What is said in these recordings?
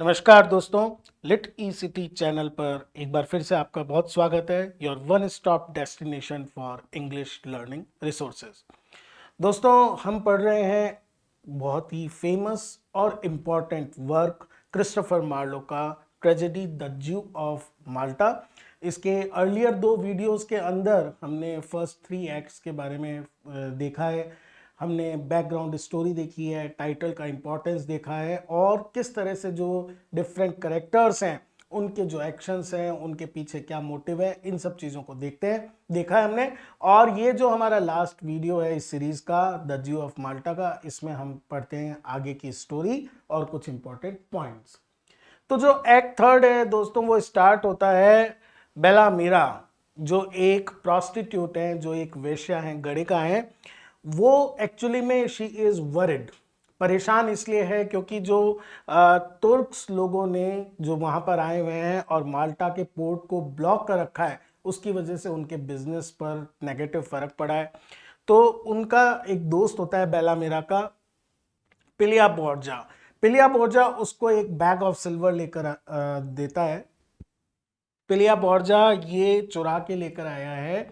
नमस्कार दोस्तों, लिट ई city channel पर एक बार फिर से आपका बहुत स्वागत है। Your one stop destination for English learning resources. दोस्तों, हम पढ़ रहे हैं बहुत ही फेमस और इम्पॉर्टेंट वर्क क्रिस्टोफर मार्लो का ट्रेजेडी द ज्यू ऑफ माल्टा। इसके अर्लियर दो वीडियोस के अंदर हमने फर्स्ट 3 एक्ट्स के बारे में देखा है। हमने बैकग्राउंड स्टोरी देखी है, टाइटल का इम्पोर्टेंस देखा है और किस तरह से जो डिफरेंट करेक्टर्स हैं उनके जो एक्शंस हैं उनके पीछे क्या मोटिव है, इन सब चीज़ों को देखा है हमने। और ये जो हमारा लास्ट वीडियो है इस सीरीज का द ज्यू ऑफ माल्टा का, इसमें हम पढ़ते हैं आगे की स्टोरी और कुछ इंपॉर्टेंट पॉइंट्स। तो जो एक्ट थर्ड है दोस्तों, वो स्टार्ट होता है बेला मीरा, जो एक प्रॉस्टिट्यूट है, जो एक वेश्या है, गणिका है। वो एक्चुअली में शी इज वरिड, परेशान इसलिए है क्योंकि जो तुर्क्स लोगों ने जो वहां पर आए हुए हैं और माल्टा के पोर्ट को ब्लॉक कर रखा है, उसकी वजह से उनके बिजनेस पर नेगेटिव फर्क पड़ा है। तो उनका एक दोस्त होता है बेला मीरा का, पिलिया बोर्जा। पिलिया बोर्जा उसको एक बैग ऑफ सिल्वर लेकर देता है। पिलिया बोर्जा ये चुरा के लेकर आया है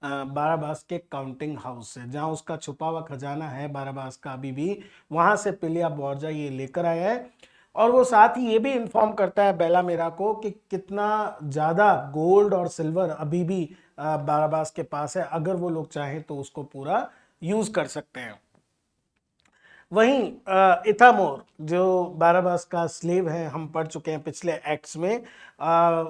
बाराबास के काउंटिंग हाउस से, जहां उसका छुपा हुआ खजाना है बाराबास का अभी भी, वहां से पिलिया बोर्जा ये लेकर आया है। और वो साथ ही ये भी इन्फॉर्म करता है बेला मेरा को कि कितना ज़्यादा गोल्ड और सिल्वर अभी भी बाराबास के पास है, अगर वो लोग चाहें तो उसको पूरा यूज़ कर सकते हैं। वहीं इथामोर जो बाराबास का स्लेव है, हम पढ़ चुके हैं पिछले एक्ट्स में,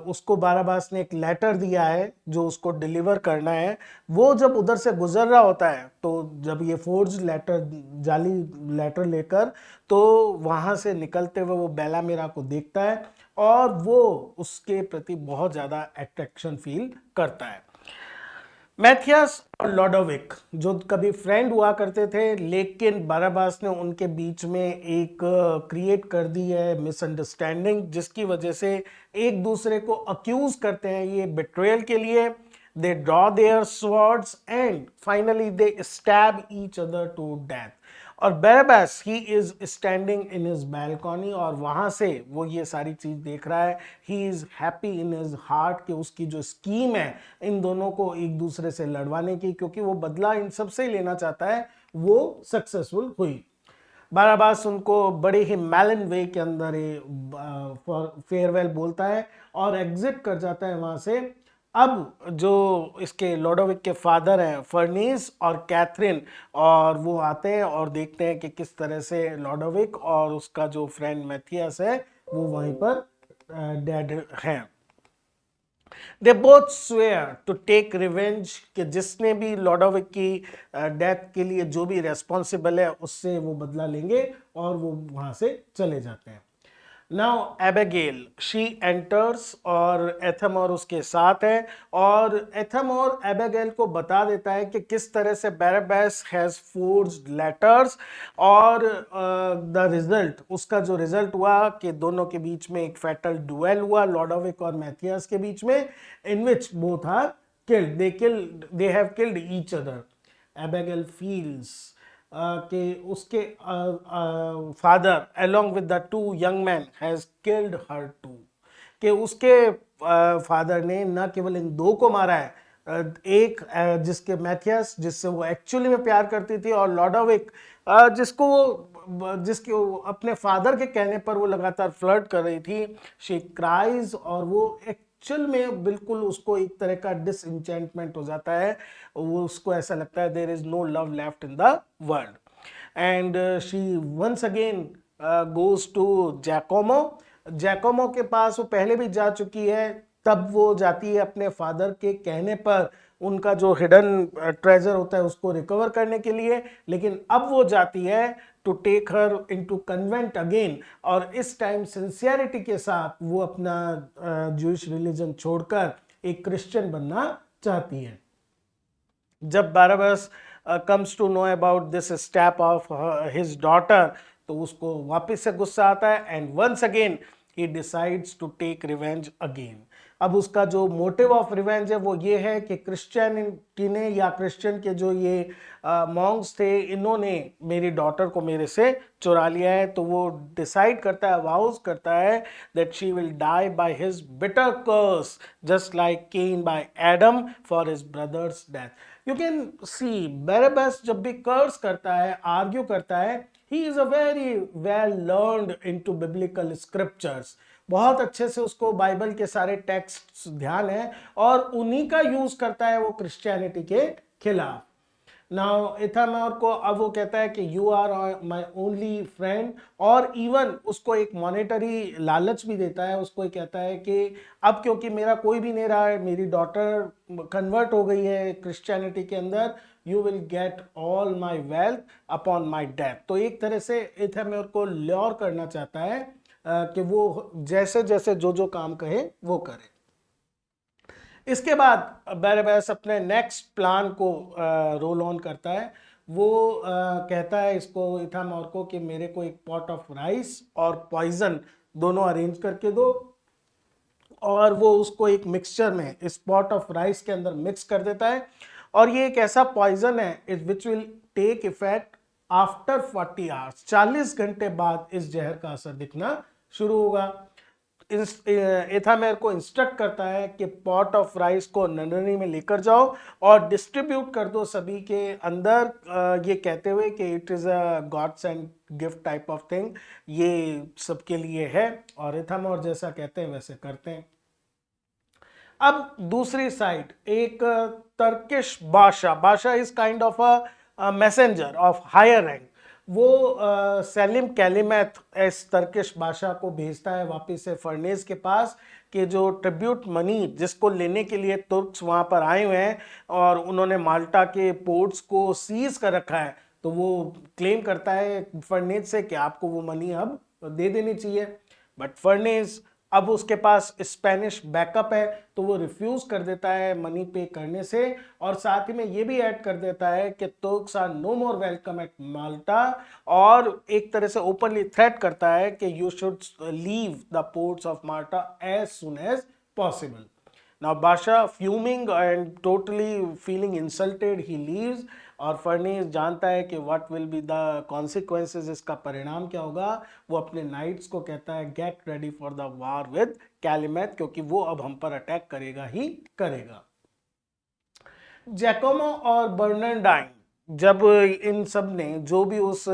उसको बाराबास ने एक लेटर दिया है जो उसको डिलीवर करना है। वो जब उधर से गुजर रहा होता है, तो जब ये फोर्ज लेटर, जाली लेटर लेकर, तो वहां से निकलते हुए वो बेला मेरा को देखता है और वो उसके प्रति बहुत ज़्यादा अट्रैक्शन फील करता है। मैथियस और लॉडोविक जो कभी फ्रेंड हुआ करते थे, लेकिन बाराबास ने उनके बीच में एक क्रिएट कर दी है मिसअंडरस्टैंडिंग, जिसकी वजह से एक दूसरे को अक्यूज करते हैं ये बिट्रेयल के लिए। They draw their swords and finally they stab each other to death. और Barabas he is standing in his balcony, और वहां से वो ये सारी चीज देख रहा है। He is happy in his heart कि उसकी जो स्कीम है इन दोनों को एक दूसरे से लड़वाने की, क्योंकि वो बदला इन सबसे लेना चाहता है, वो सक्सेसफुल हुई। बाराबास उनको बड़े ही मैलन वे के अंदर फेयरवेल बोलता है और एग्जिट कर जाता है वहां से। अब जो इसके लॉडोविक के फादर हैं फर्नीस और कैथरीन, और वो आते हैं और देखते हैं कि किस तरह से लॉडोविक और उसका जो फ्रेंड मैथियस है वो वहीं पर डेड हैं। They both swear to take revenge, कि जिसने भी लॉडोविक की डेथ के लिए जो भी रेस्पॉन्सिबल है उससे वो बदला लेंगे, और वो वहां से चले जाते हैं। नाउ एबेगेल शी एंटर्स, और एथमोर उसके साथ है, और एथमोर एबेगेल को बता देता है कि किस तरह से बैराबास हैज फोर्ज्ड लेटर्स, और द रिजल्ट, उसका जो रिजल्ट हुआ कि दोनों के बीच में एक फैटल डुएल हुआ लॉडोविक और मैथियस के बीच में, in which both are killed, they have killed each other. Abigail feels कि उसके father along with the two young man has killed her too, कि उसके फादर ने न केवल इन दो को मारा है, एक जिसके मैथियस, जिससे वो एक्चुअली में प्यार करती थी, और लॉडोविक जिसके वो अपने फादर के कहने पर वो लगातार फ्लर्ट कर रही थी। शी क्राइज, और वो एक्चुअल में बिल्कुल उसको एक तरह का डिसइंचेंटमेंट हो जाता है, वो उसको ऐसा लगता है there is no love left in the world. And she once again goes to Jacomo. Jacomo के पास वो पहले भी जा चुकी है, तब वो जाती है अपने फादर के कहने पर उनका जो हिडन ट्रेजर होता है उसको रिकवर करने के लिए, लेकिन अब वो जाती है to take her into convent again, और इस टाइम सिंसियरिटी के साथ वो अपना जूइश रिलीजन छोड़कर एक क्रिश्चियन बनना चाहती है। जब Barabas comes to know about this step of his daughter, तो उसको वापस से गुस्सा आता है, and once again he decides to take revenge again. अब उसका जो मोटिव ऑफ रिवेंज है वो ये है कि क्रिश्चियनिटी ने या क्रिश्चियन के जो ये मॉन्क्स थे, इन्होंने मेरी डॉटर को मेरे से चुरा लिया है। तो वो डिसाइड करता है, वाउज करता है that she will die by his bitter curse just like Cain by Adam for his brother's death. You can see Barabas जब भी कर्स करता है, आर्ग्यू करता है, he is a very well learned into biblical scriptures. बहुत अच्छे से उसको बाइबल के सारे टेक्स्ट ध्यान है और उन्हीं का यूज करता है वो क्रिश्चियनिटी के खिलाफ। नाउ इथामोर को अब वो कहता है कि you are my only friend, और इवन उसको एक मॉनेटरी लालच भी देता है। उसको कहता है कि अब क्योंकि मेरा कोई भी नहीं रहा है, मेरी डॉटर कन्वर्ट हो गई है क्रिश्चियनिटी के अंदर, you will get all my wealth upon my death. तो एक तरह से इथामोर को ल्योर करना चाहता है कि वो जैसे जैसे जो जो काम कहे वो करे। इसके बाद बैरबैस अपने नेक्स्ट प्लान को रोल ऑन करता है। वो कहता है इसको इथामोर को कि मेरे को एक पॉट ऑफ राइस और पॉइजन दोनों अरेंज करके दो, और वो उसको एक मिक्सचर में इस पॉट ऑफ राइस के अंदर मिक्स कर देता है। और ये एक ऐसा पॉइजन है which will take effect after 40 hours, 40 घंटे बाद इस जहर का असर दिखना शुरू होगा। एथामेर को इंस्ट्रक्ट करता है कि पॉट ऑफ राइस को नंदनी में लेकर जाओ और डिस्ट्रीब्यूट कर दो सभी के अंदर, ये कहते हुए कि it is a gods and gift type of thing, ये सबके लिए है। और एथामोर जैसा कहते हैं वैसे करते हैं। अब दूसरी साइड एक तर्किश बादशाह is kind of a messenger of higher rank. वो सेलिम कैलिमैथ इस तर्किश बादशाह को भेजता है वापिस से फर्नेस के पास कि जो ट्रिब्यूट मनी जिसको लेने के लिए तुर्क्स वहाँ पर आए हुए हैं और उन्होंने माल्टा के पोर्ट्स को सीज कर रखा है, तो वो क्लेम करता है फर्नेस से कि आपको वो मनी अब दे देनी चाहिए। बट फर्नेस अब उसके पास स्पेनिश बैकअप है, तो वो रिफ्यूज कर देता है मनी पे करने से, और साथ ही में ये भी ऐड कर देता है कि Turks are no more welcome at Malta, और एक तरह से ओपनली थ्रेट करता है कि you should leave the ports of Malta as soon as possible. Now Basha, fuming and totally feeling insulted, he leaves, और फर्नेस जानता है कि what will be the consequences, इसका परिणाम क्या होगा। वो अपने नाइट्स को कहता है get ready for the war with कैलिमैथ, क्योंकि वो अब हम पर अटैक करेगा ही करेगा। जैकोमो और बर्नर्डाइन, जब इन सब ने जो भी उस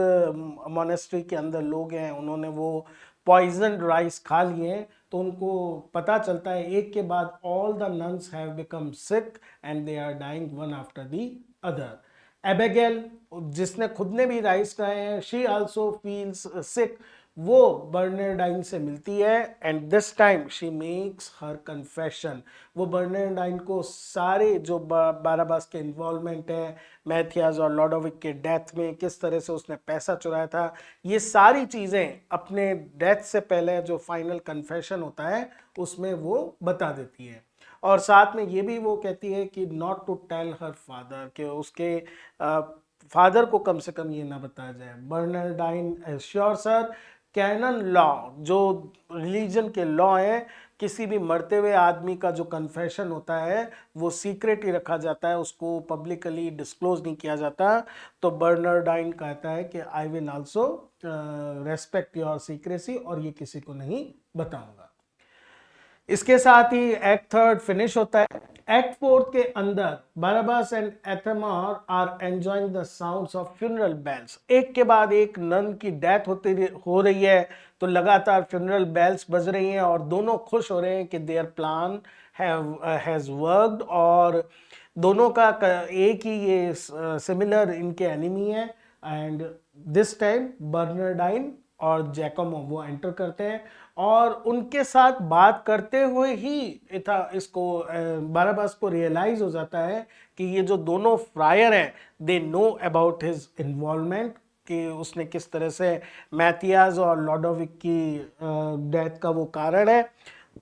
मोनेस्ट्री के अंदर लोग हैं उन्होंने वो पॉइजन राइस खा लिए, तो उनको पता चलता है एक के बाद all the nuns have become sick and they are dying one after the other. Abigail जिसने खुद ने भी राइस खाए हैं, शी आल्सो फील्स सिक, वो बर्नर्डाइन से मिलती है and this time she makes her confession. वो बर्नर्डाइन को सारे जो बाराबास के इन्वॉल्वमेंट है मैथियास और लॉडोविक के डेथ में, किस तरह से उसने पैसा चुराया था, ये सारी चीज़ें अपने डेथ से पहले जो फाइनल कन्फेशन होता है उसमें वो बता देती है। और साथ में ये भी वो कहती है कि not to tell her father, कि उसके फादर को कम से कम ये ना बताया जाए। बर्नर्डाइन एश्योर्स हर कैनन लॉ, जो रिलीजन के लॉ है, किसी भी मरते हुए आदमी का जो कन्फेशन होता है वो सीक्रेट ही रखा जाता है, उसको पब्लिकली डिस्क्लोज नहीं किया जाता। तो बर्नर्डाइन कहता है कि I will also respect your secrecy, और ये किसी को नहीं बताऊंगा। इसके साथ ही एक्ट थर्ड फिनिश होता है। एक्ट फोर्थ के अंदर Barabas and Ithamore are enjoying the sounds of funeral bells. एक के बाद एक नन की डेथ हो रही है, तो लगातार फ्यूनरल बेल्स बज रही हैं और दोनों खुश हो रहे हैं कि देयर प्लान हैज वर्कड, और दोनों का एक ही ये सिमिलर इनके एनिमी है। एंड दिस टाइम बर्नर्डाइन और जैकोमो वो एंटर करते हैं, और उनके साथ बात करते हुए ही इसको बाराबास को रियलाइज हो जाता है कि ये जो दोनों फ्रायर हैं they know about his involvement, कि उसने किस तरह से मैथियास और लॉडोविक की डेथ का वो कारण है,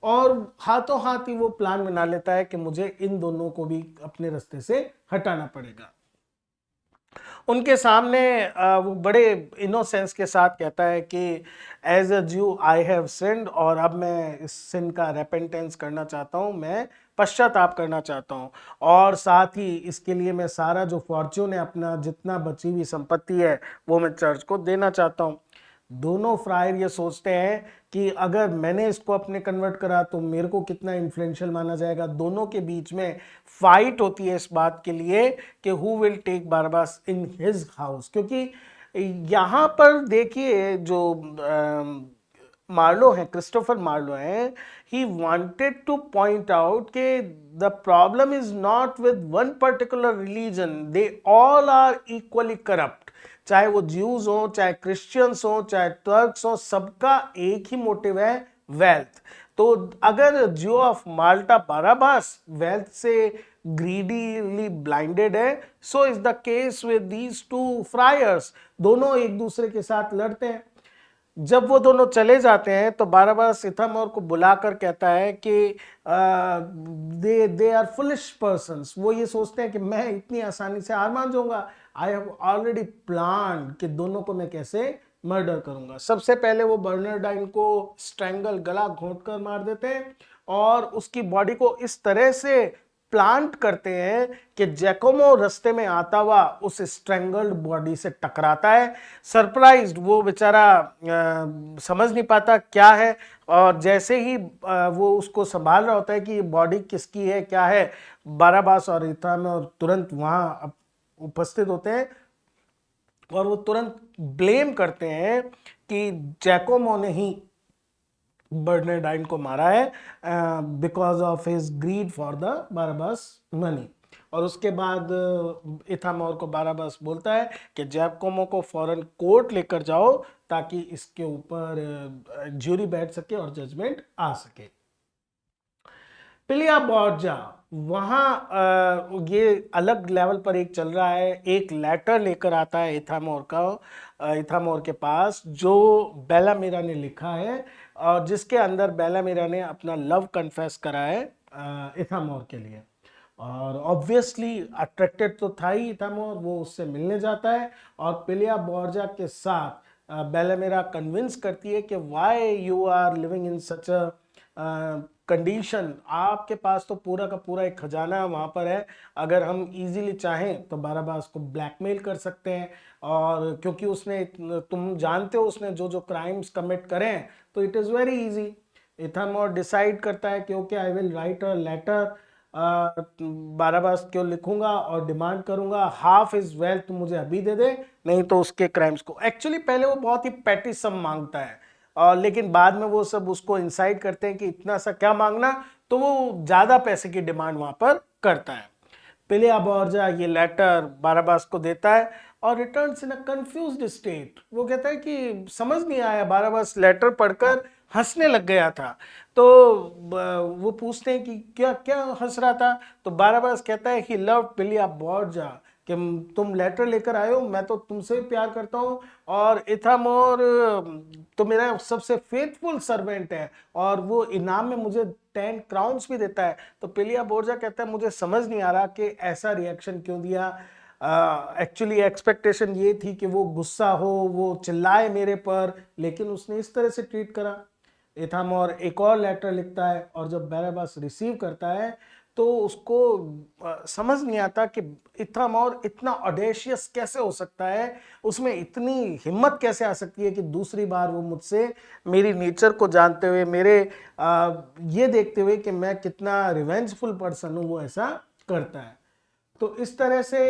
और हाथों हाथ ही वो प्लान बना लेता है कि मुझे इन दोनों को भी अपने रास्ते से हटाना पड़ेगा। उनके सामने वो बड़े इनोसेंस के साथ कहता है कि एज अ ज्यू आई हैव सिन्ड, और अब मैं इस सिन का रेपेंटेंस करना चाहता हूँ, मैं पश्चाताप करना चाहता हूँ, और साथ ही इसके लिए मैं सारा जो फॉर्च्यून है, अपना जितना बची हुई संपत्ति है, वो मैं चर्च को देना चाहता हूँ। दोनों फ्रायर ये सोचते हैं कि अगर मैंने इसको अपने कन्वर्ट करा तो मेरे को कितना इन्फ्लुएंशियल माना जाएगा। दोनों के बीच में फाइट होती है इस बात के लिए कि who will take Barabas in his house. क्योंकि यहां पर देखिए जो मार्लो है, क्रिस्टोफर मार्लो है, he wanted to point out कि the problem is not with one particular religion, they all are equally corrupt। चाहे वो ज्यूज हो, चाहे क्रिश्चियंस हो, चाहे टर्क्स हो, सबका एक ही मोटिव है, वेल्थ। तो अगर ज्यू ऑफ माल्टा बाराबास वेल्थ से ग्रीडीली ब्लाइंडेड है, so is the case with these two fryers. दोनों एक दूसरे के साथ लड़ते हैं। जब वो दोनों चले जाते हैं तो बाराबास इथामोर को बुलाकर कहता है कि दे आर फुलिश पर्सन्स। वो ये सोचते हैं कि मैं इतनी आसानी से हार मान जाऊंगा। आई हैव ऑलरेडी प्लान कि दोनों को मैं कैसे मर्डर करूंगा। सबसे पहले वो बर्नरडाइन को स्ट्रैंगल, गला घोंट कर मार देते हैं, और उसकी बॉडी को इस तरह से प्लांट करते हैं कि जैकोमो रास्ते में आता हुआ उस स्ट्रेंगल्ड बॉडी से टकराता है। सरप्राइज्ड वो बेचारा समझ नहीं पाता क्या है, और जैसे ही वो उसको संभाल रहा होता है कि ये बॉडी किसकी है, क्या है, बाराबास और इथामोर तुरंत वहां उपस्थित होते हैं, और वो तुरंत ब्लेम करते हैं कि जैकोमो ने ही बर्नरडाइन को मारा है because of his greed for the Barabas money. और उसके बाद इथामोर को बाराबास बोलता है कि जैकोमो को फौरन कोर्ट लेकर जाओ ताकि इसके ऊपर ज्यूरी बैठ सके और जजमेंट आ सके। पिलिया बोर्जा वहां ये अलग लेवल पर एक चल रहा है। एक लेटर लेकर आता है इथामोर के पास, जो बेलामीरा ने लिखा है, और जिसके अंदर बेलामीरा ने अपना लव कन्फेस करा है इथामोर के लिए। और ऑब्वियसली अट्रैक्टेड तो था ही इथामोर, वो उससे मिलने जाता है, और पिलिया बोर्जा के साथ बेलामीरा कन्विंस करती है कि why you are living in such a condition. आपके पास तो पूरा का पूरा एक खजाना वहां पर है, अगर हम इजीली चाहें तो बाराबास को ब्लैकमेल कर सकते हैं। और क्योंकि उसने, तुम जानते हो उसने जो जो क्राइम्स कमिट करें हैं, तो it is very easy. Ithamore decide करता है कि okay I will write a letter, Barabas क्यों लिखूंगा और डिमांड करूंगा हाफ इज वेल्थ मुझे अभी दे दे, नहीं तो उसके क्राइम्स को। एक्चुअली पहले वो बहुत ही पैटी सम मांगता है, लेकिन बाद में वो सब उसको इंसाइट करते हैं कि इतना सा क्या मांगना, तो वो ज्यादा पैसे की डिमांड वहां पर करता है। पिलिया बोर्जा ये लेटर बाराबास को देता है और returns in a confused state. वो कहता है कि समझ नहीं आया, बाराबास लेटर पढ़कर हंसने लग गया था। तो वो पूछते हैं कि क्या क्या हंस रहा था, तो बाराबास कहता है ही लव्ड पिलिया बोर्जा, कि तुम लेटर लेकर आए हो, मैं तो तुमसे भी प्यार करता हूँ, और इथामोर तो मेरा सबसे फेथफुल सर्वेंट है, और वो इनाम में मुझे 10 क्राउन्स भी देता है। तो पिलिया बोर्जा कहता है मुझे समझ नहीं आ रहा कि ऐसा रिएक्शन क्यों दिया। एक्चुअली एक्सपेक्टेशन ये थी कि वो गुस्सा हो, वो चिल्लाए मेरे पर, लेकिन उसने इस तरह से ट्रीट करा। इथामोर एक और लेटर लिखता है, और जब बाराबास रिसीव करता है तो उसको समझ नहीं आता कि इथामोर इतना ऑडेशियस कैसे हो सकता है, उसमें इतनी हिम्मत कैसे आ सकती है कि दूसरी बार वो मुझसे, मेरी नेचर को जानते हुए, मेरे ये देखते हुए कि मैं कितना रिवेंजफुल पर्सन हूँ, वो ऐसा करता है। तो इस तरह से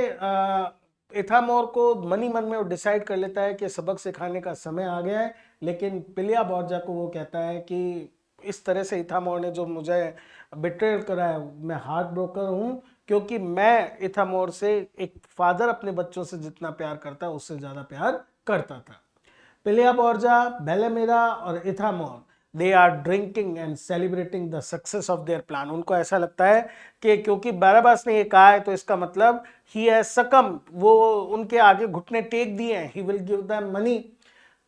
इथामोर को मनी मन में डिसाइड कर लेता है कि सबक सिखाने का समय आ गया है। लेकिन पिलिया बोर्जा को वो कहता है कि इस तरह से इथामोर ने जो मुझे बिट्रेल करा है, मैं हार्ट ब्रोकर हूँ, क्योंकि मैं इथामोर से एक फादर अपने बच्चों से जितना प्यार करता है उससे ज्यादा प्यार करता था। पिलिया बोर्जा, बेलामीरा और Ithamore, they are drinking and celebrating the success of their plan. उनको ऐसा लगता है कि क्योंकि बाराबास ने ये कहा है तो इसका मतलब ही हैज सकम, वो उनके आगे घुटने टेक दिए हैं, he will give them money.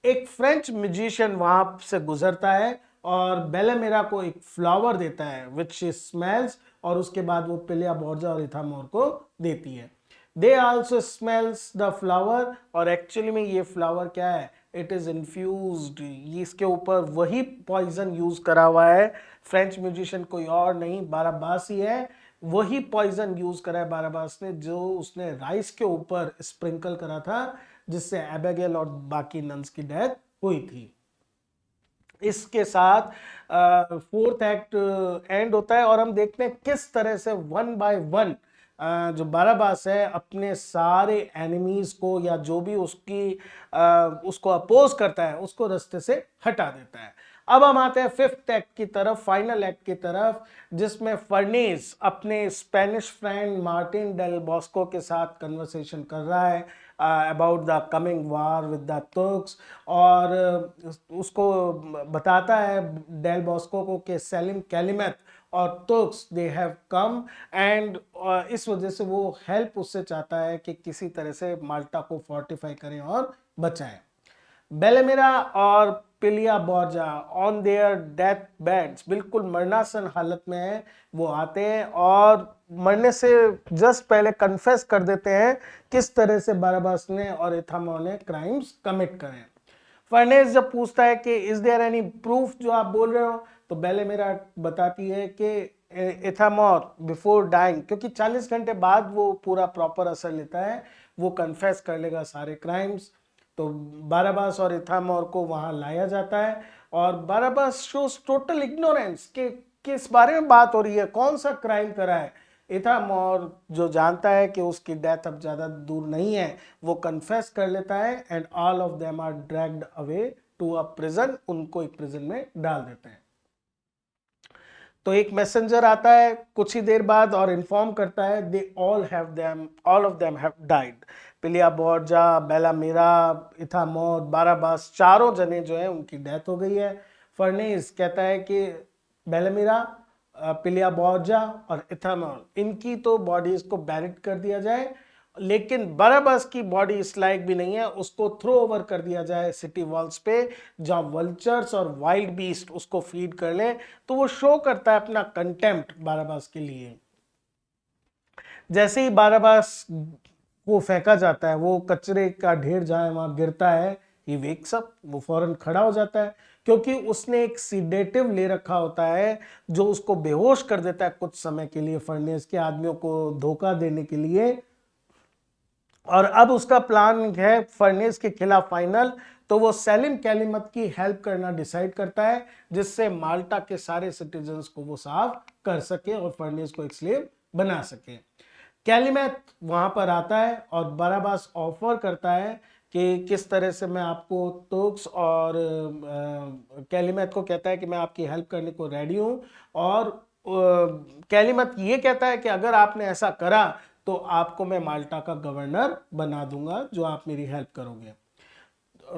एक फ्रेंच म्यूजिशियन वहां से गुजरता है और बेलामीरा को एक फ्लावर देता है विच स्मेल्स, और उसके बाद वो पिलिया बोर्जा और इथामोर को देती है। They also smells the flower, और एक्चुअली में ये फ्लावर क्या है, इट इज इन्फ्यूज्ड, ये इसके ऊपर वही पॉइजन यूज करा हुआ है। फ्रेंच म्यूजिशियन कोई और नहीं, बाराबास ही है, वही पॉइजन यूज करा है बाराबास ने, जो उसने राइस के ऊपर स्प्रिंकल करा था, जिससे एबेगेल और बाकी नन्स की डेथ हुई थी। इसके साथ फोर्थ एक्ट एंड होता है, और हम देखते हैं किस तरह से वन बाय वन जो बाराबास है अपने सारे एनिमीज को, या जो भी उसको अपोज करता है, उसको रास्ते से हटा देता है। अब हम आते हैं फिफ्थ एक्ट की तरफ, फाइनल एक्ट की तरफ, जिसमें फर्नेस अपने Spanish friend Martin Del Bosco के साथ कन्वर्सेशन कर रहा है about the coming war with the Turks, और उसको बताता है डेल बॉस्को को कि सेलिम कैलिमेथ और Turks they have come, and इस वजह से वो हेल्प उससे चाहता है कि किसी तरह से माल्टा को फोर्टिफाई करें और बचाएं। बेलेमिरा और पिलिया Borja on their death beds, बिल्कुल मरनासन हालत में है, वो आते हैं और मरने से जस्ट पहले कन्फेस कर देते हैं किस तरह से बाराबास ने और इथामो ने क्राइम्स कमिट करे। फर्नेस जब पूछता है कि इज देयर एनी प्रूफ जो आप बोल रहे हो, तो बेलेमिरा बताती है कि इथामोर बिफोर डाइंग, क्योंकि 40 घंटे बाद वो पूरा प्रॉपर असर लेता है, वो कन्फेस कर लेगा सारे क्राइम्स। तो बाराबास और इथामोर को वहां लाया जाता है, और बाराबास शोज टोटल इग्नोरेंस कि किस बारे में बात हो रही है, कौन सा क्राइम करा है। इथामोर जो जानता है कि उसकी डेथ अब ज्यादा दूर नहीं है, वो कन्फेस कर लेता है, and all of them are dragged away to a prison, उनको एक प्रिजन में डाल देते हैं। तो एक मैसेंजर आता है कुछ ही देर बाद और इन्फॉर्म करता है they all of them have died. पिलिया बोर्जा, बेलामीरा, इथामोर, बाराबास, चारों जने जो है उनकी डेथ हो गई है। फर्नेस कहता है कि बेलामीरा, पिलिया बोर्जा और इथामोर, इनकी तो बॉडीज को बैरिड कर दिया जाए, लेकिन बाराबास की बॉडी इस लायक भी नहीं है, उसको थ्रो ओवर कर दिया जाए सिटी वॉल्स पे, जहां वल्चर्स और वाइल्ड बीस्ट उसको फीड कर ले। तो वो शो करता है अपना कंटेम्प्ट बाराबास के लिए। जैसे ही बाराबास को फेंका जाता है, वो कचरे का ढेर जहां वहां गिरता है, ही वेक्स अप, वो फौरन खड़ा हो जाता है, क्योंकि उसने एक सीडेटिव ले रखा होता है जो उसको बेहोश कर देता है कुछ समय के लिए, फर्नेस के आदमियों को धोखा देने के लिए। और अब उसका प्लान है फर्नेस के खिलाफ फाइनल, तो वो सेलिम कैलिमत की हेल्प करना डिसाइड करता है, जिससे माल्टा के सारे सिटीजन्स को वो साफ कर सके और फर्नेस को एक स्लेव बना सके। कैलिमत वहां पर आता है और बाराबास ऑफर करता है कि किस तरह से मैं आपको, तुर्क्स और कैलिमत को कहता है कि मैं आपकी हेल्प करने को रेडी हूं, और कैलिमत ये कहता है कि अगर आपने ऐसा करा तो आपको मैं माल्टा का गवर्नर बना दूंगा, जो आप मेरी हेल्प करोगे।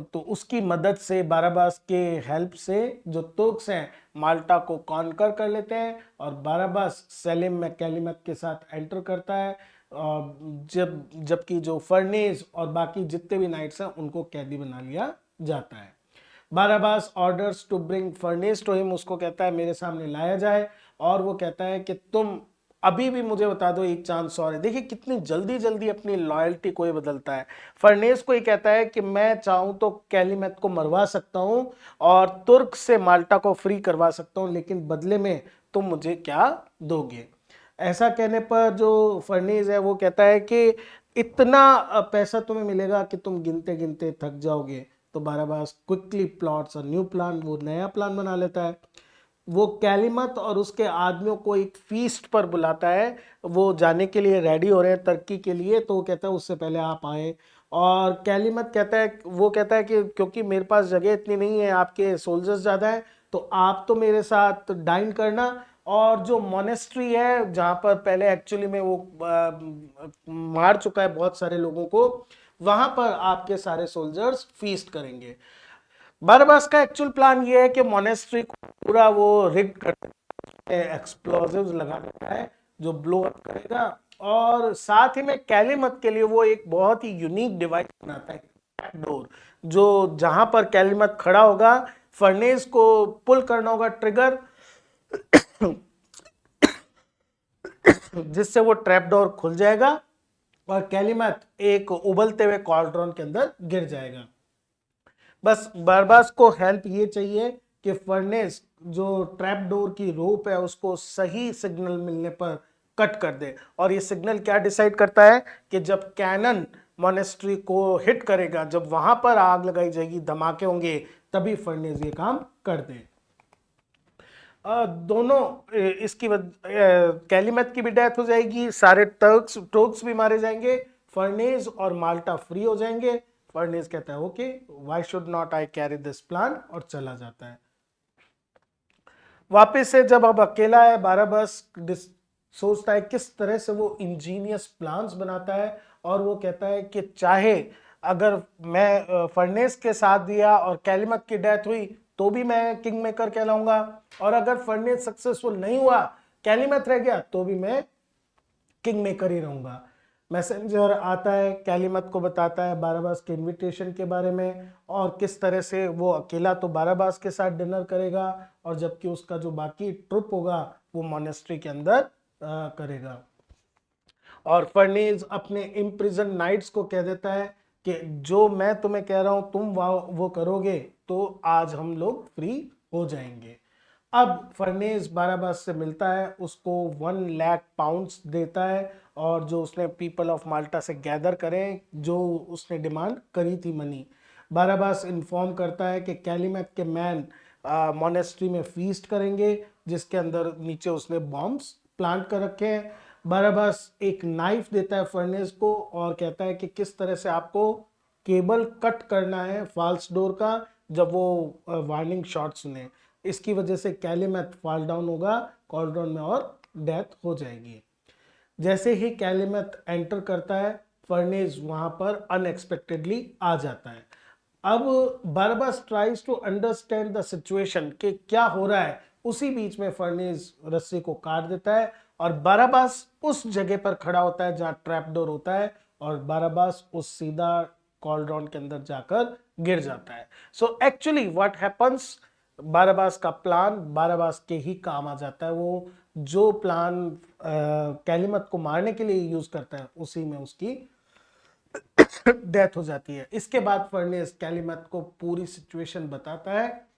तो उसकी मदद से, बाराबास के हेल्प से, जो तुर्क्स हैं माल्टा को कॉन्कर कर लेते हैं, और बाराबास सेलिम में कैलिमत के साथ एंटर करता है, जबकि जो फर्नेस और बाकी जितने भी नाइट्स हैं उनको कैदी बना लिया जाता है। Barabas orders to bring furnace to him, उसको कहता है मेरे सामने लाया जाए, और वो कहता है कि तुम अभी भी मुझे बता दो, एक चांस और है। देखिए कितनी जल्दी जल्दी अपनी लॉयल्टी कोई बदलता है। फर्नेस को ये कहता है कि मैं चाहूं तो कैलिमत को मरवा सकता हूं और तुर्क से माल्टा को फ्री करवा सकता हूं, लेकिन बदले में तुम मुझे क्या दोगे। ऐसा कहने पर जो फर्नेस है वो कहता है कि इतना पैसा तुम्हें मिलेगा कि तुम गिनते गिनते थक जाओगे। तो Barabas quickly plots a new plan, वो नया प्लान बना लेता है। वो कैलिमत और उसके आदमियों को एक फीस्ट पर बुलाता है, वो जाने के लिए रेडी हो रहे हैं तुर्की के लिए, तो वो कहता है उससे पहले आप आए। और कैलिमत कहता है, वो कहता है कि क्योंकि मेरे पास जगह इतनी नहीं है, आपके सोल्जर्स ज़्यादा हैं, तो आप तो मेरे साथ डाइन करना, और जो मोनेस्ट्री है जहाँ पर पहले एक्चुअली में वो मार चुका है बहुत सारे लोगों को, वहां पर आपके सारे सोल्जर्स फीस्ट करेंगे। बारबास का एक्चुअल प्लान ये है कि मोनेस्ट्री को पूरा वो रिग करके एक्सप्लोजिव्स लगा देता है जो ब्लो अप करेगा, और साथ ही में कैलिमत के लिए वो एक बहुत ही यूनिक डिवाइस बनाता है, डोर, जो जहां पर कैलिमत खड़ा होगा, फर्नेस को पुल करना होगा ट्रिगर, जिससे वो ट्रैप डोर खुल जाएगा, और कैलीमैथ एक उबलते हुए कॉल्ड्रॉन के अंदर गिर जाएगा। बस बरबास को हेल्प ये चाहिए कि फर्नेस जो ट्रैप डोर की रोप है उसको सही सिग्नल मिलने पर कट कर दे। और ये सिग्नल क्या डिसाइड करता है कि जब कैनन मोनेस्ट्री को हिट करेगा, जब वहां पर आग लगाई जाएगी, धमाके होंगे, तभी फर्नेस ये काम कर दे। दोनों इसकी कैलीमैथ की भी डेथ हो जाएगी, सारे टर्क्स भी मारे जाएंगे, फर्नेस और माल्टा फ्री हो जाएंगे। फर्नेस कहता है okay, why should not I carry this plan, और चला जाता है। वापस से जब अब अकेला है, बाराबस सोचता है किस तरह से वो इंजीनियस प्लान्स बनाता है, और वो कहता है कि चाहे अगर मैं फर्नेस के साथ दिया और कैलीमैथ की डेथ हुई तो भी मैं किंग मेकर कहलाऊंगा, और अगर फर्नेस सक्सेसफुल नहीं हुआ, कैलीमैथ रह गया, तो भी मैं किंग मेकर ही रहूंगा। मैसेंजर आता है, कैलीमैथ को बताता है बाराबास के इनविटेशन के बारे में, और किस तरह से वो अकेला तो बाराबास के साथ डिनर करेगा, और जबकि उसका जो बाकी ट्रुप होगा वो मोनेस्ट्री के अंदर करेगा। और फर्नेस अपने इम्प्रिजन नाइट्स को कह देता है कि जो मैं तुम्हें कह रहा हूं तुम वो करोगे तो आज हम लोग फ्री हो जाएंगे। अब फर्नेस बाराबास से मिलता है, उसको 1 लाख पाउंड्स देता है, और जो उसने पीपल ऑफ माल्टा से गैदर करें, जो उसने डिमांड करी थी मनी। बाराबास इन्फॉर्म करता है कि कैलीमैथ के मैन मोनेस्ट्री में फीस्ट करेंगे, जिसके अंदर नीचे उसने बॉम्ब्स प्लांट कर रखे हैं। बाराबास एक नाइफ देता है फर्नेस को और कहता है कि किस तरह से आपको केबल कट करना है फॉल्स डोर का जब वो वार्निंग शॉट सुने। इसकी वजह से कैलीमैथ फॉल डाउन होगा कॉल्ड्रॉन में और डेथ हो जाएगी। जैसे ही कैलीमैथ एंटर करता है, फर्नेस वहां पर अनएक्सपेक्टेडली आ जाता है। अब Barabas tries to understand the situation कि क्या हो रहा है। उसी बीच में फर्नेस रस्सी को काट देता है और बाराबास उस जगह पर खड़ा होता है जहां ट्रैप डोर होता है, और बाराबास उस सीधा कॉल्ड्रॉन के अंदर जाकर गिर जाता है। सो एक्चुअली व्हाट हैपेंस, बाराबास का प्लान बाराबास के ही काम आ जाता है। वो जो प्लान कैलीमैथ को मारने के लिए यूज करता है उसी में उसकी डेथ हो जाती है। इसके बाद फर्नेस कैलीमैथ को पूरी सिचुएशन बताता है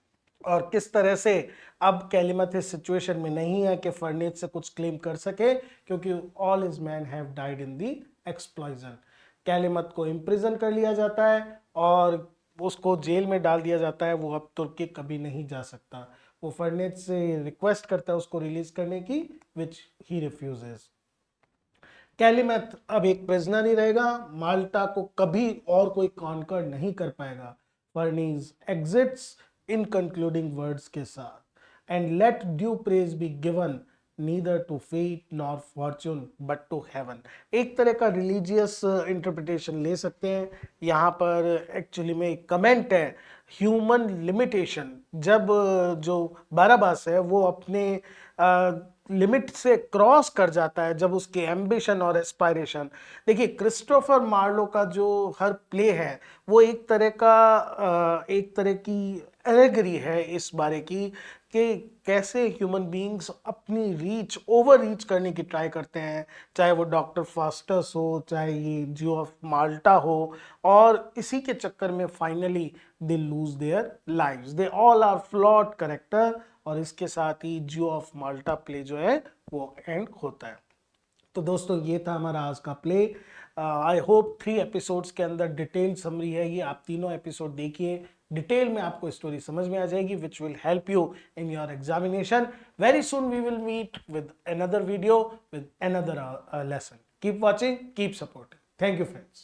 और किस तरह से अब कैलीमैथ इस सिचुएशन में नहीं है कि फर्नेस से कुछ क्लेम कर सके, क्योंकि all his man have died in the explosion. Calymath को इम्प्रिजन कर लिया जाता है और उसको जेल में डाल दिया जाता है। वो अब तुर्की कभी नहीं जा सकता। वो फर्नेस से रिक्वेस्ट करता है उसको रिलीज करने की, विच ही रिफ्यूजेस। कैलीमैथ अब एक प्रिजनर ही रहेगा, माल्टा को कभी और कोई कॉन्कर नहीं कर पाएगा। Ferneze exits in concluding words के साथ, and let due praise be given neither to fate nor fortune but to heaven. एक तरह का रिलीजियस इंटरप्रिटेशन ले सकते हैं। यहाँ पर एक्चुअली में एक कमेंट है, ह्यूमन लिमिटेशन। जब जो बाराबास है वो अपने लिमिट से क्रॉस कर जाता है, जब उसके एम्बिशन और एस्पायरेशन। देखिए क्रिस्टोफर मार्लो का जो हर प्ले है वो एक तरह की एलेगरी है इस बारे की कि कैसे ह्यूमन बीइंग्स अपनी रीच ओवर रीच करने की ट्राई करते हैं, चाहे वो डॉक्टर फास्टस हो, चाहे ये जियो ऑफ माल्टा हो, और इसी के चक्कर में finally they lose their lives. They all are flawed character, और इसके साथ ही जियो ऑफ माल्टा प्ले जो है वो एंड होता है। तो दोस्तों ये था हमारा आज का प्ले। आई होप 3 एपिसोड्स के अंदर डिटेल समरी है ये, आप तीनों एपिसोड देखिए, डिटेल में आपको स्टोरी समझ में आ जाएगी, which will help you in your examination. Very soon we will meet with another video with another lesson. Keep watching, keep supporting. Thank you friends.